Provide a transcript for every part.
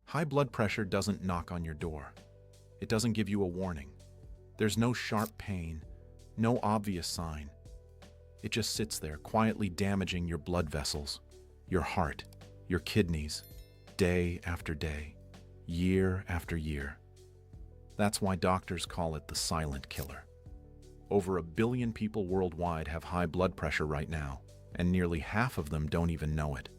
High blood pressure doesn't knock on your door. It doesn't give you a warning. There's no sharp pain, no obvious sign. It just sits there, quietly damaging your blood vessels, your heart, your kidneys, day after day, year after year. That's why doctors call it the silent killer. Over 1 billion people worldwide have high blood pressure right now, and nearly half of them don't even know it.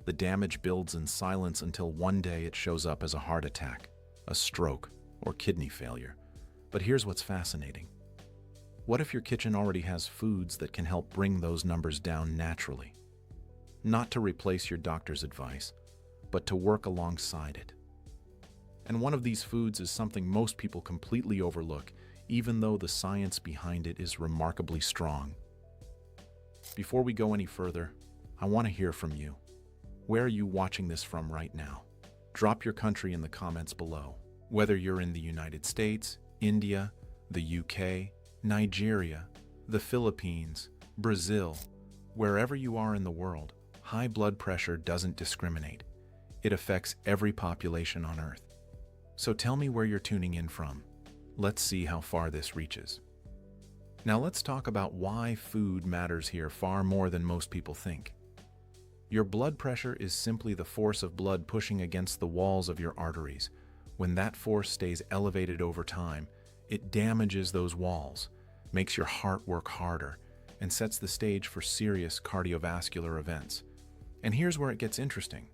The damage builds in silence until one day it shows up as a heart attack, a stroke, or kidney failure. But here's what's fascinating. What if your kitchen already has foods that can help bring those numbers down naturally? Not to replace your doctor's advice, but to work alongside it. And one of these foods is something most people completely overlook, even though the science behind it is remarkably strong. Before we go any further, I want to hear from you. Where are you watching this from right now? Drop your country in the comments below. Whether you're in the United States, India, the UK, Nigeria, the Philippines, Brazil, wherever you are in the world, high blood pressure doesn't discriminate. It affects every population on Earth. So tell me where you're tuning in from. Let's see how far this reaches. Now let's talk about why food matters here far more than most people think. Your blood pressure is simply the force of blood pushing against the walls of your arteries. When that force stays elevated over time, it damages those walls, makes your heart work harder, and sets the stage for serious cardiovascular events. And here's where it gets interesting.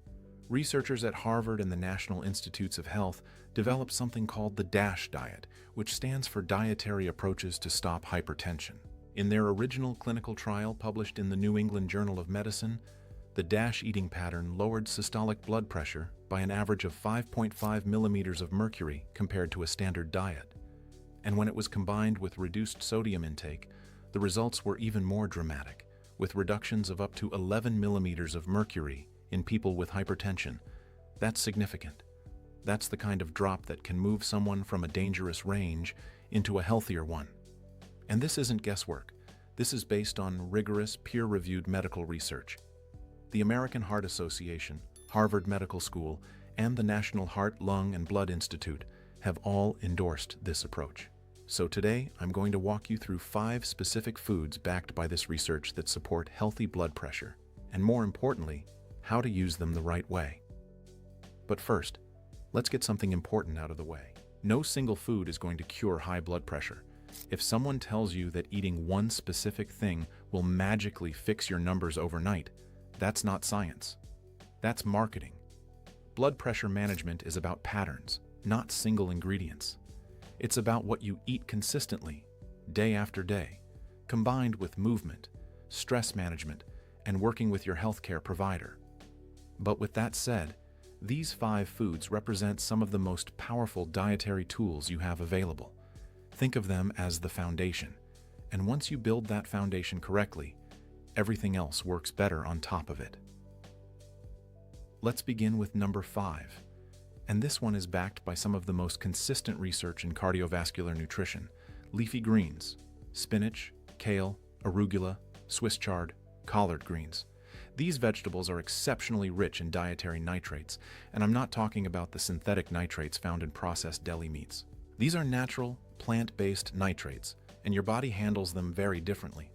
Researchers at Harvard and the National Institutes of Health developed something called the DASH diet, which stands for Dietary Approaches to Stop Hypertension. In their original clinical trial published in the New England Journal of Medicine, the DASH eating pattern lowered systolic blood pressure by an average of 5.5 millimeters of mercury compared to a standard diet. And when it was combined with reduced sodium intake, the results were even more dramatic, with reductions of up to 11 millimeters of mercury in people with hypertension. That's significant. That's the kind of drop that can move someone from a dangerous range into a healthier one. And this isn't guesswork. This is based on rigorous, peer-reviewed medical research. The American Heart Association, Harvard Medical School, and the National Heart, Lung, and Blood Institute have all endorsed this approach. So today, I'm going to walk you through 5 specific foods backed by this research that support healthy blood pressure, and more importantly, how to use them the right way. But first, let's get something important out of the way. No single food is going to cure high blood pressure. If someone tells you that eating one specific thing will magically fix your numbers overnight, that's not science. That's marketing. Blood pressure management is about patterns, not single ingredients. It's about what you eat consistently, day after day, combined with movement, stress management, and working with your healthcare provider. But with that said, these 5 foods represent some of the most powerful dietary tools you have available. Think of them as the foundation, and once you build that foundation correctly, everything else works better on top of it. Let's begin with number 5, and this one is backed by some of the most consistent research in cardiovascular nutrition: leafy greens, spinach, kale, arugula, Swiss chard, collard greens. These vegetables are exceptionally rich in dietary nitrates, and I'm not talking about the synthetic nitrates found in processed deli meats. These are natural, plant-based nitrates, and your body handles them very differently.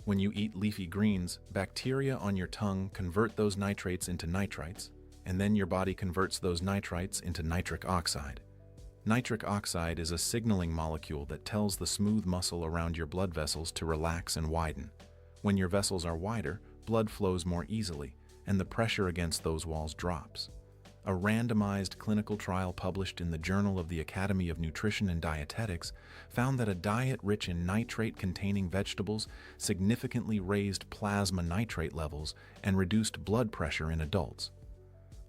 When you eat leafy greens, bacteria on your tongue convert those nitrates into nitrites, and then your body converts those nitrites into nitric oxide. Nitric oxide is a signaling molecule that tells the smooth muscle around your blood vessels to relax and widen. When your vessels are wider, blood flows more easily, and the pressure against those walls drops. A randomized clinical trial published in the Journal of the Academy of Nutrition and Dietetics found that a diet rich in nitrate-containing vegetables significantly raised plasma nitrate levels and reduced blood pressure in adults.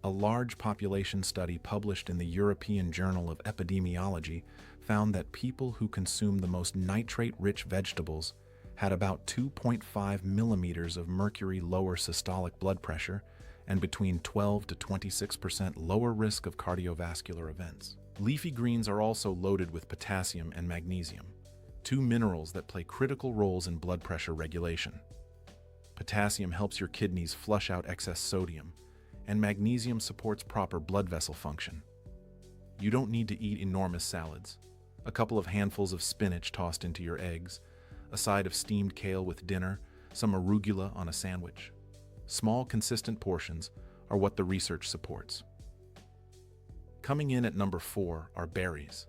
A large population study published in the European Journal of Epidemiology found that people who consume the most nitrate-rich vegetables had about 2.5 millimeters of mercury lower systolic blood pressure and between 12 to 26% lower risk of cardiovascular events. Leafy greens are also loaded with potassium and magnesium, 2 minerals that play critical roles in blood pressure regulation. Potassium helps your kidneys flush out excess sodium, and magnesium supports proper blood vessel function. You don't need to eat enormous salads. A couple of handfuls of spinach tossed into your eggs, a side of steamed kale with dinner, some arugula on a sandwich. Small, consistent portions are what the research supports. Coming in at number 4 are berries.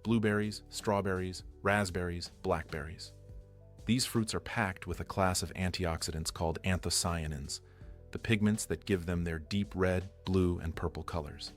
Blueberries, strawberries, raspberries, blackberries. These fruits are packed with a class of antioxidants called anthocyanins, the pigments that give them their deep red, blue, and purple colors.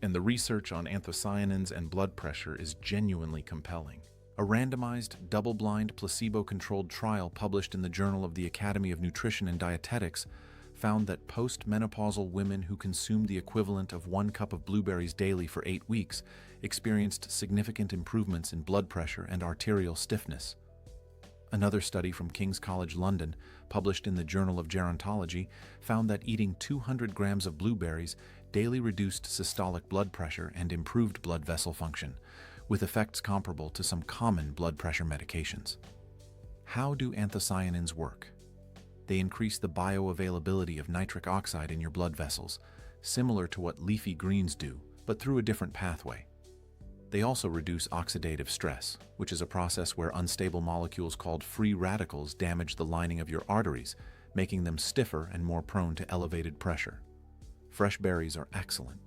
And the research on anthocyanins and blood pressure is genuinely compelling. A randomized, double-blind, placebo-controlled trial published in the Journal of the Academy of Nutrition and Dietetics found that post-menopausal women who consumed the equivalent of 1 cup of blueberries daily for 8 weeks experienced significant improvements in blood pressure and arterial stiffness. Another study from King's College London, published in the Journal of Gerontology, found that eating 200 grams of blueberries daily reduced systolic blood pressure and improved blood vessel function, with effects comparable to some common blood pressure medications. How do anthocyanins work? They increase the bioavailability of nitric oxide in your blood vessels, similar to what leafy greens do, but through a different pathway. They also reduce oxidative stress, which is a process where unstable molecules called free radicals damage the lining of your arteries, making them stiffer and more prone to elevated pressure. Fresh berries are excellent,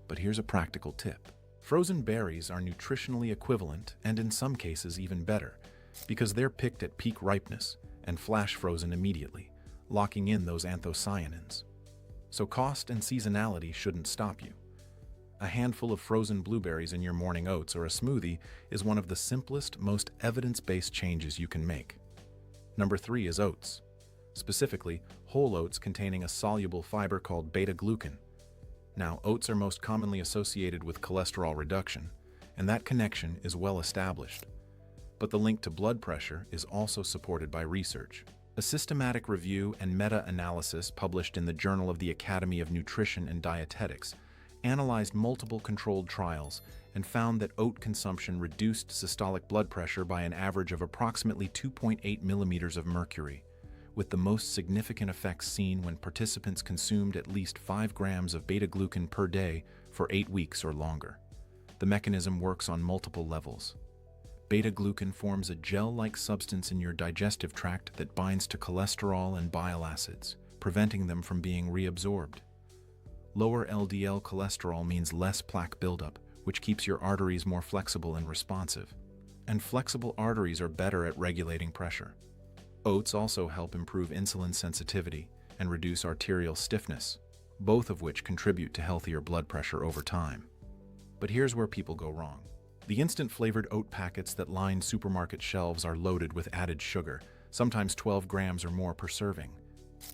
but here's a practical tip. Frozen berries are nutritionally equivalent and in some cases even better, because they're picked at peak ripeness and flash frozen immediately, locking in those anthocyanins. So cost and seasonality shouldn't stop you. A handful of frozen blueberries in your morning oats or a smoothie is one of the simplest, most evidence-based changes you can make. Number 3 is oats. Specifically, whole oats containing a soluble fiber called beta-glucan. Now, oats are most commonly associated with cholesterol reduction, and that connection is well established. But the link to blood pressure is also supported by research. A systematic review and meta-analysis published in the Journal of the Academy of Nutrition and Dietetics analyzed multiple controlled trials and found that oat consumption reduced systolic blood pressure by an average of approximately 2.8 millimeters of mercury, with the most significant effects seen when participants consumed at least 5 grams of beta-glucan per day for 8 weeks or longer. The mechanism works on multiple levels. Beta-glucan forms a gel-like substance in your digestive tract that binds to cholesterol and bile acids, preventing them from being reabsorbed. Lower LDL cholesterol means less plaque buildup, which keeps your arteries more flexible and responsive. And flexible arteries are better at regulating pressure. Oats also help improve insulin sensitivity and reduce arterial stiffness, both of which contribute to healthier blood pressure over time. But here's where people go wrong. The instant-flavored oat packets that line supermarket shelves are loaded with added sugar, sometimes 12 grams or more per serving.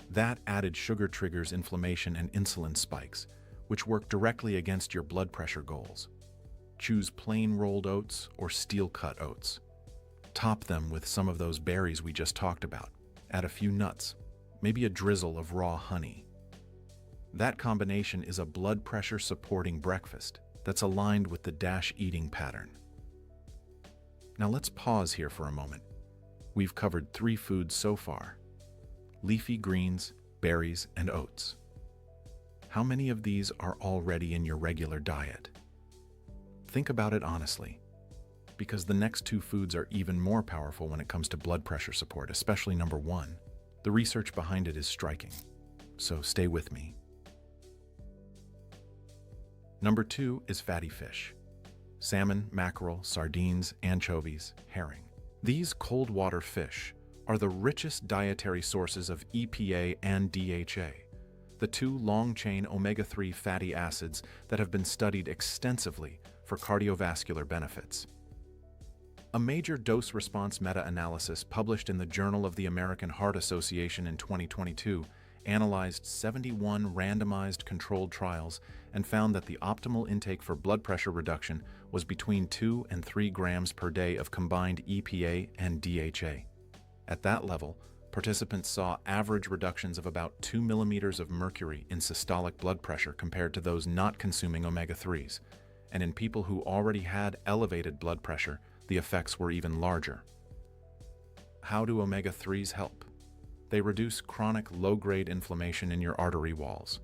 That added sugar triggers inflammation and insulin spikes, which work directly against your blood pressure goals. Choose plain rolled oats or steel-cut oats. Top them with some of those berries we just talked about. Add a few nuts, maybe a drizzle of raw honey. That combination is a blood pressure supporting breakfast that's aligned with the DASH eating pattern. Now let's pause here for a moment. We've covered 3 foods so far: leafy greens, berries, and oats. How many of these are already in your regular diet? Think about it honestly, because the next 2 foods are even more powerful when it comes to blood pressure support, especially number 1. The research behind it is striking, so stay with me. Number 2 is fatty fish. Salmon, mackerel, sardines, anchovies, herring. These cold water fish are the richest dietary sources of EPA and DHA, the 2 long-chain omega-3 fatty acids that have been studied extensively for cardiovascular benefits. A major dose-response meta-analysis published in the Journal of the American Heart Association in 2022 analyzed 71 randomized controlled trials and found that the optimal intake for blood pressure reduction was between 2 and 3 grams per day of combined EPA and DHA. At that level, participants saw average reductions of about 2 millimeters of mercury in systolic blood pressure compared to those not consuming omega-3s, and in people who already had elevated blood pressure, the effects were even larger. How do omega-3s help? They reduce chronic low-grade inflammation in your artery walls.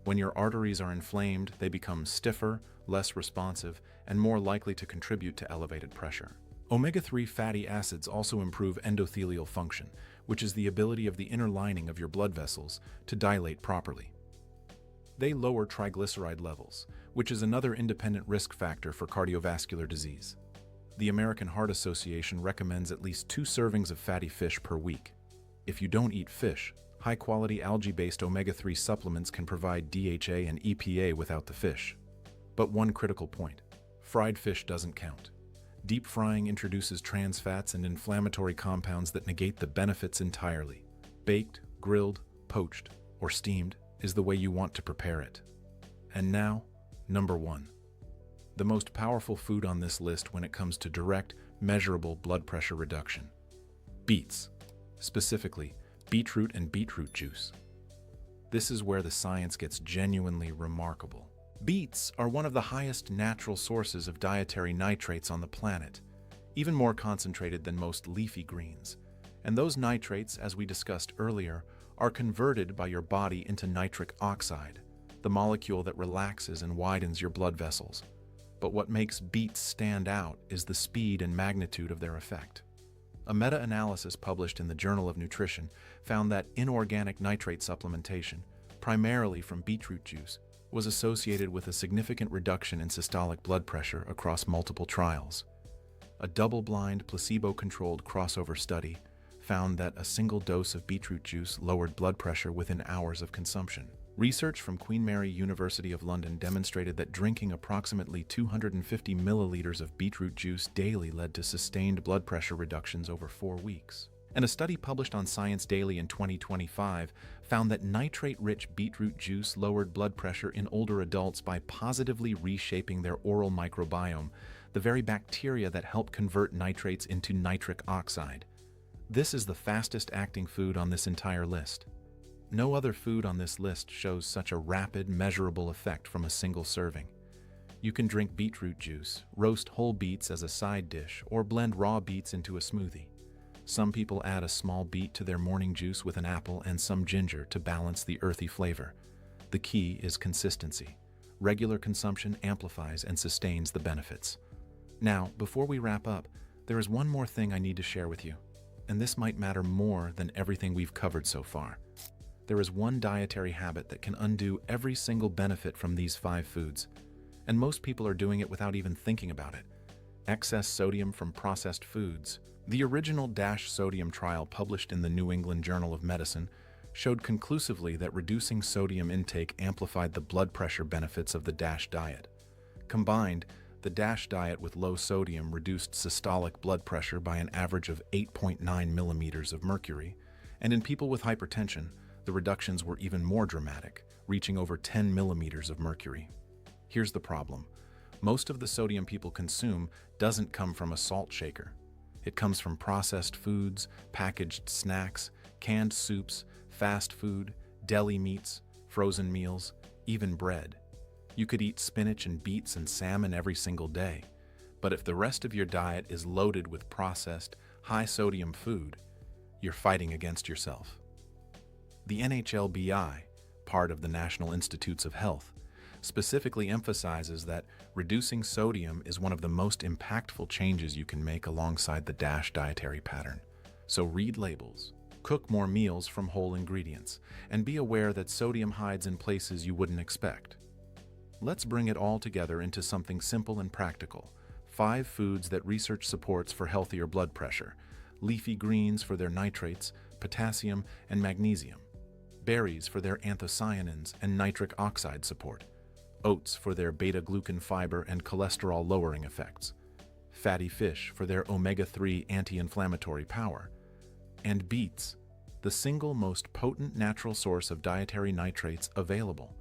When your arteries are inflamed, they become stiffer, less responsive, and more likely to contribute to elevated pressure. Omega-3 fatty acids also improve endothelial function, which is the ability of the inner lining of your blood vessels to dilate properly. They lower triglyceride levels, which is another independent risk factor for cardiovascular disease. The American Heart Association recommends at least 2 servings of fatty fish per week. If you don't eat fish, high-quality algae-based omega-3 supplements can provide DHA and EPA without the fish. But one critical point: fried fish doesn't count. Deep frying introduces trans fats and inflammatory compounds that negate the benefits entirely. Baked, grilled, poached, or steamed is the way you want to prepare it. And now, number 1. The most powerful food on this list when it comes to direct, measurable blood pressure reduction. Beets. Specifically, beetroot and beetroot juice. This is where the science gets genuinely remarkable. Beets are one of the highest natural sources of dietary nitrates on the planet, even more concentrated than most leafy greens. And those nitrates, as we discussed earlier, are converted by your body into nitric oxide, the molecule that relaxes and widens your blood vessels. But what makes beets stand out is the speed and magnitude of their effect. A meta-analysis published in the Journal of Nutrition found that inorganic nitrate supplementation, primarily from beetroot juice, was associated with a significant reduction in systolic blood pressure across multiple trials. A double-blind, placebo-controlled crossover study found that a single dose of beetroot juice lowered blood pressure within hours of consumption. Research from Queen Mary University of London demonstrated that drinking approximately 250 milliliters of beetroot juice daily led to sustained blood pressure reductions over 4 weeks. And a study published on Science Daily in 2025 found that nitrate-rich beetroot juice lowered blood pressure in older adults by positively reshaping their oral microbiome, the very bacteria that help convert nitrates into nitric oxide. This is the fastest-acting food on this entire list. No other food on this list shows such a rapid, measurable effect from a single serving. You can drink beetroot juice, roast whole beets as a side dish, or blend raw beets into a smoothie. Some people add a small beet to their morning juice with an apple and some ginger to balance the earthy flavor. The key is consistency. Regular consumption amplifies and sustains the benefits. Now, before we wrap up, there is one more thing I need to share with you, and this might matter more than everything we've covered so far. There is one dietary habit that can undo every single benefit from these 5 foods, and most people are doing it without even thinking about it. Excess sodium from processed foods. The original DASH sodium trial published in the New England Journal of Medicine showed conclusively that reducing sodium intake amplified the blood pressure benefits of the DASH diet. Combined, the DASH diet with low sodium reduced systolic blood pressure by an average of 8.9 millimeters of mercury, and in people with hypertension, the reductions were even more dramatic, reaching over 10 millimeters of mercury. Here's the problem. Most of the sodium people consume doesn't come from a salt shaker. It comes from processed foods, packaged snacks, canned soups, fast food, deli meats, frozen meals, even bread. You could eat spinach and beets and salmon every single day, but if the rest of your diet is loaded with processed, high-sodium food, you're fighting against yourself. The NHLBI, part of the National Institutes of Health, specifically emphasizes that reducing sodium is one of the most impactful changes you can make alongside the DASH dietary pattern. So read labels, cook more meals from whole ingredients, and be aware that sodium hides in places you wouldn't expect. Let's bring it all together into something simple and practical. 5 foods that research supports for healthier blood pressure. Leafy greens for their nitrates, potassium, and magnesium. Berries for their anthocyanins and nitric oxide support. Oats for their beta-glucan fiber and cholesterol-lowering effects. Fatty fish for their omega-3 anti-inflammatory power. And beets, the single most potent natural source of dietary nitrates available.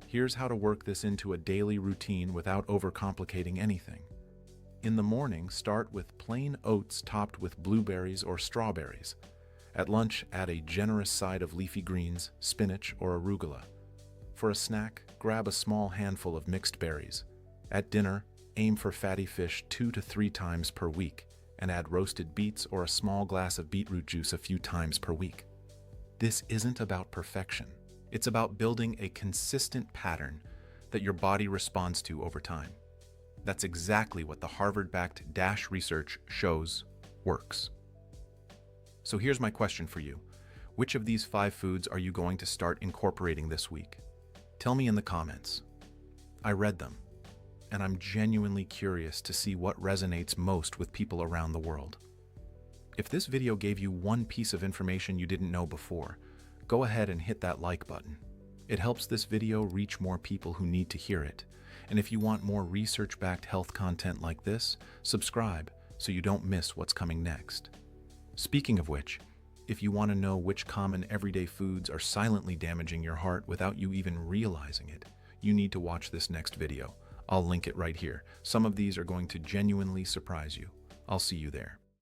Here's how to work this into a daily routine without overcomplicating anything. In the morning, start with plain oats topped with blueberries or strawberries. At lunch, add a generous side of leafy greens, spinach, or arugula. For a snack, grab a small handful of mixed berries. At dinner, aim for fatty fish 2 to 3 times per week, and add roasted beets or a small glass of beetroot juice a few times per week. This isn't about perfection. It's about building a consistent pattern that your body responds to over time. That's exactly what the Harvard-backed DASH research shows works. So here's my question for you. Which of these 5 foods are you going to start incorporating this week? Tell me in the comments. I read them, and I'm genuinely curious to see what resonates most with people around the world. If this video gave you one piece of information you didn't know before, go ahead and hit that like button. It helps this video reach more people who need to hear it. And if you want more research-backed health content like this, subscribe so you don't miss what's coming next. Speaking of which, if you want to know which common everyday foods are silently damaging your heart without you even realizing it, you need to watch this next video. I'll link it right here. Some of these are going to genuinely surprise you. I'll see you there.